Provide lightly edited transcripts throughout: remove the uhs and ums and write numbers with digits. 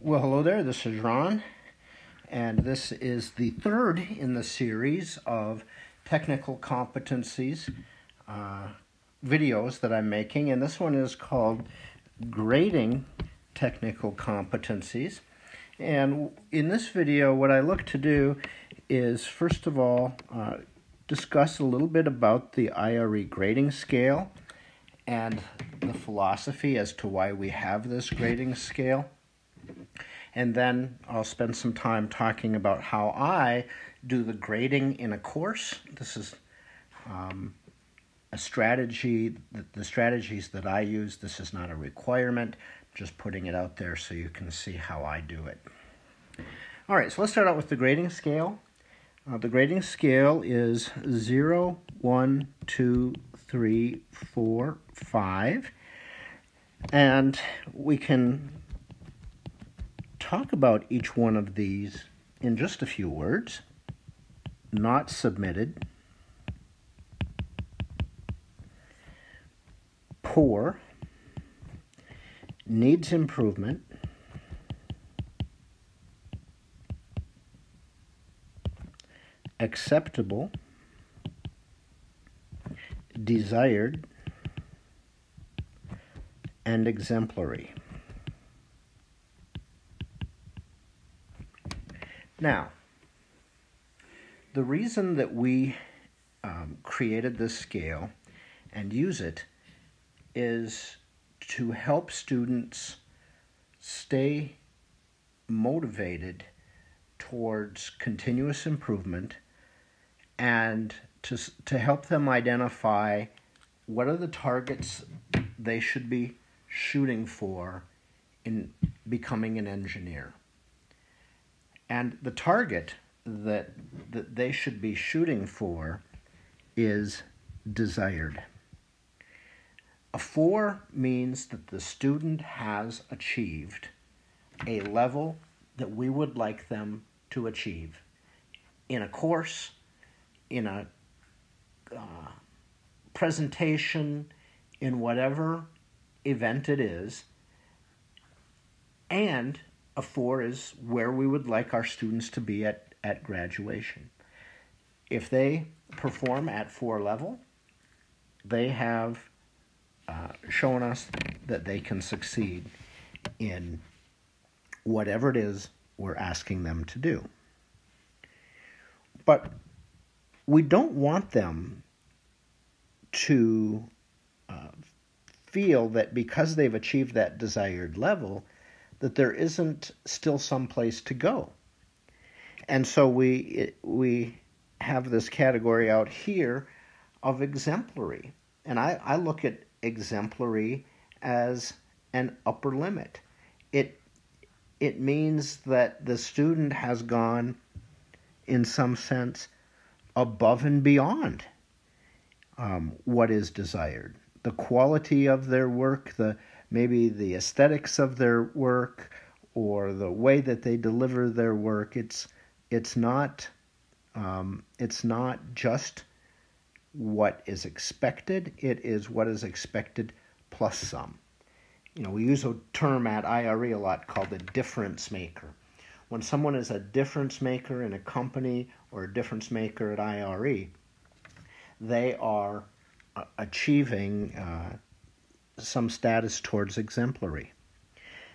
Well, hello there. This is Ron, and this is the third in the series of technical competencies videos that I'm making, and this one is called Grading Technical Competencies. And in this video, what I look to do is, first of all, discuss a little bit about the IRE grading scale and the philosophy as to why we have this grading scale. And then I'll spend some time talking about how I do the grading in a course. This is a strategy, the strategies that I use. This is not a requirement, just putting it out there so you can see how I do it. All right, so let's start out with the grading scale. The grading scale is 0, 1, 2, 3, 4, 5. And we can talk about each one of these in just a few words. Not submitted, poor, needs improvement, acceptable, desired, and exemplary. Now, the reason that we created this scale and use it is to help students stay motivated towards continuous improvement and to help them identify what are the targets they should be shooting for in becoming an engineer. And the target that they should be shooting for is desired. A 4 means that the student has achieved a level that we would like them to achieve in a course, in a presentation, in whatever event it is, and a 4 is where we would like our students to be at graduation. If they perform at 4 level, they have shown us that they can succeed in whatever it is we're asking them to do. But we don't want them to feel that because they've achieved that desired level, that there isn't still some place to go. And so we have this category out here of exemplary. And I look at exemplary as an upper limit. It means that the student has gone, in some sense, above and beyond what is desired. The quality of their work, maybe the aesthetics of their work, or the way that they deliver their work. It's not just what is expected. It is what is expected plus some. We use a term at IRE a lot called a difference maker. When someone is a difference maker in a company or a difference maker at IRE, they are achieving some status towards exemplary.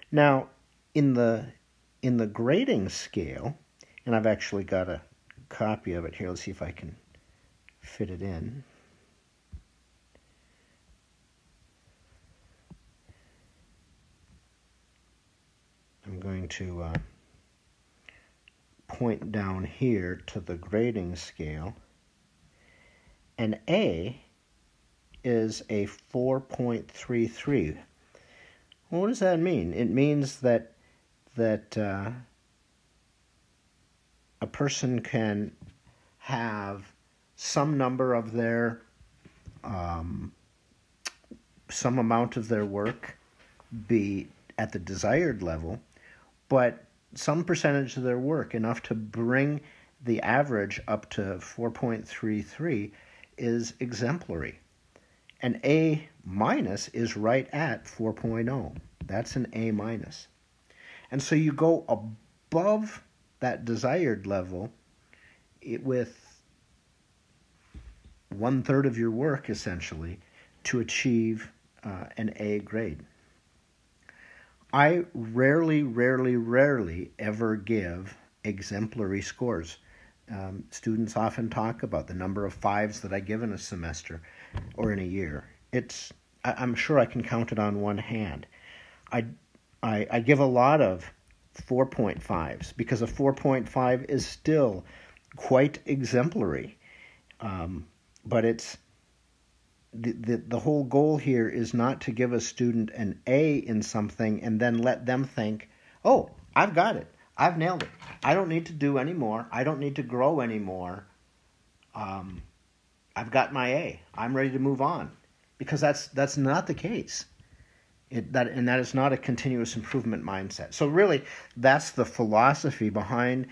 Now, in the grading scale, and I've actually got a copy of it here. Let's see if I can fit it in. I'm going to point down here to the grading scale. An A is a 4.33. Well, what does that mean? It means that a person can have some number of their, some amount of their work be at the desired level, but some percentage of their work, enough to bring the average up to 4.33, is exemplary. An A minus is right at 4.0. That's an A minus. And so you go above that desired level with 1/3 of your work, essentially, to achieve an A grade. I rarely ever give exemplary scores. Students often talk about the number of 5s that I give in a semester or in a year. I'm sure I can count it on one hand. I give a lot of 4.5s because a 4.5 is still quite exemplary. But it's the whole goal here is not to give a student an A in something and then let them think, oh, I've got it. I've nailed it. I don't need to do any more. I don't need to grow anymore. I've got my A. I'm ready to move on. Because that's not the case. That is not a continuous improvement mindset. So really, that's the philosophy behind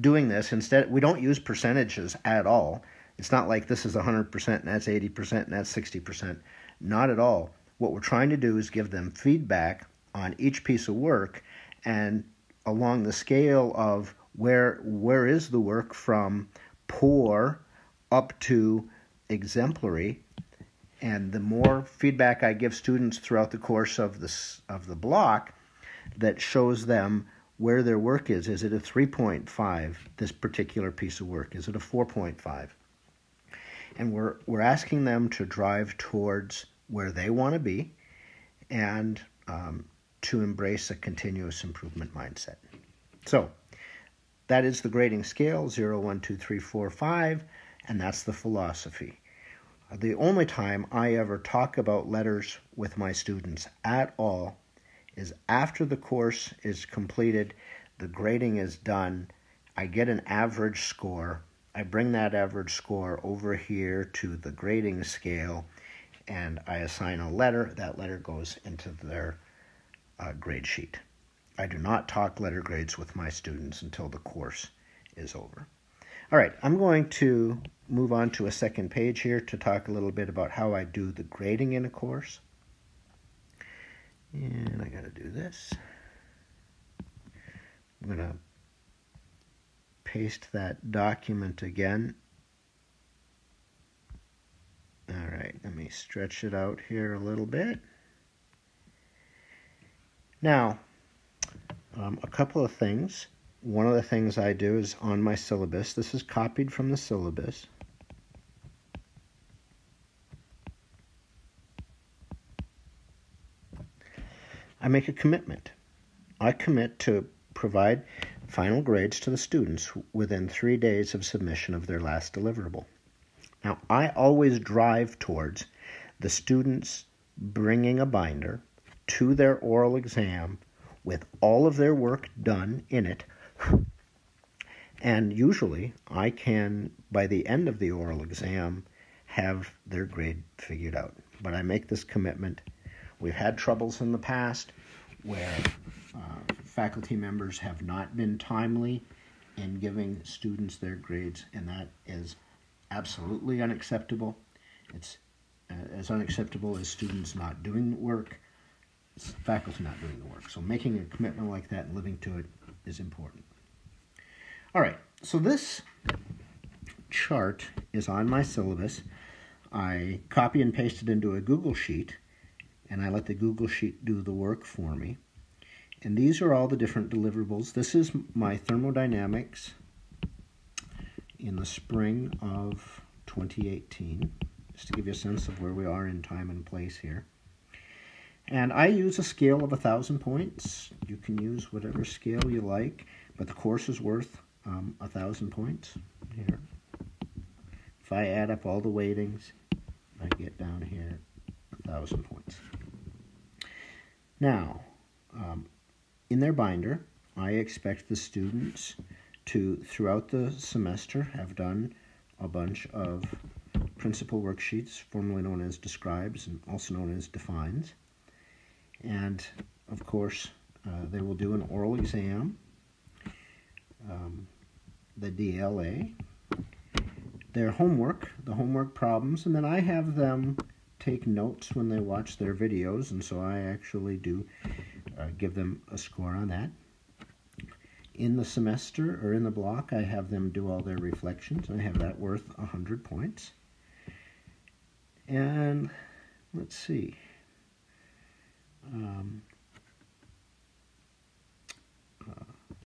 doing this. Instead, we don't use percentages at all. It's not like this is 100% and that's 80% and that's 60%. Not at all. What we're trying to do is give them feedback on each piece of work, and along the scale of where is the work from poor up to exemplary. And the more feedback I give students throughout the course of the block that shows them where their work is it a 3.5, this particular piece of work? Is it a 4.5? And we're asking them to drive towards where they want to be and to embrace a continuous improvement mindset. So that is the grading scale, 0, 1, 2, 3, 4, 5, and that's the philosophy. The only time I ever talk about letters with my students at all is after the course is completed, the grading is done, I get an average score. I bring that average score over here to the grading scale, and I assign a letter. That letter goes into their grade sheet. I do not talk letter grades with my students until the course is over. All right, I'm going to move on to a second page here to talk a little bit about how I do the grading in a course. And I got to do this. I'm going to paste that document again. All right, let me stretch it out here a little bit. Now, a couple of things. One of the things I do is on my syllabus. This is copied from the syllabus. I make a commitment. I commit to provide final grades to the students within 3 days of submission of their last deliverable. Now, I always drive towards the students bringing a binder to their oral exam with all of their work done in it. And usually, I can, by the end of the oral exam, have their grade figured out. But I make this commitment. We've had troubles in the past where faculty members have not been timely in giving students their grades, and that is absolutely unacceptable. It's as unacceptable as students not doing the work, it's faculty not doing the work. So making a commitment like that and living to it is important. All right, so this chart is on my syllabus. I copy and paste it into a Google Sheet, and I let the Google Sheet do the work for me. And these are all the different deliverables. This is my thermodynamics in the spring of 2018, just to give you a sense of where we are in time and place here. And I use a scale of 1,000 points. You can use whatever scale you like, but the course is worth 1,000 points here. If I add up all the weightings, I get down here 1,000 points. Now, in their binder, I expect the students to, throughout the semester, have done a bunch of principal worksheets, formerly known as describes and also known as defines. And, of course, they will do an oral exam, the DLA, their homework, the homework problems, and then I have them take notes when they watch their videos, and so I actually do give them a score on that. In the semester, or in the block, I have them do all their reflections. I have that worth 100 points. And let's see.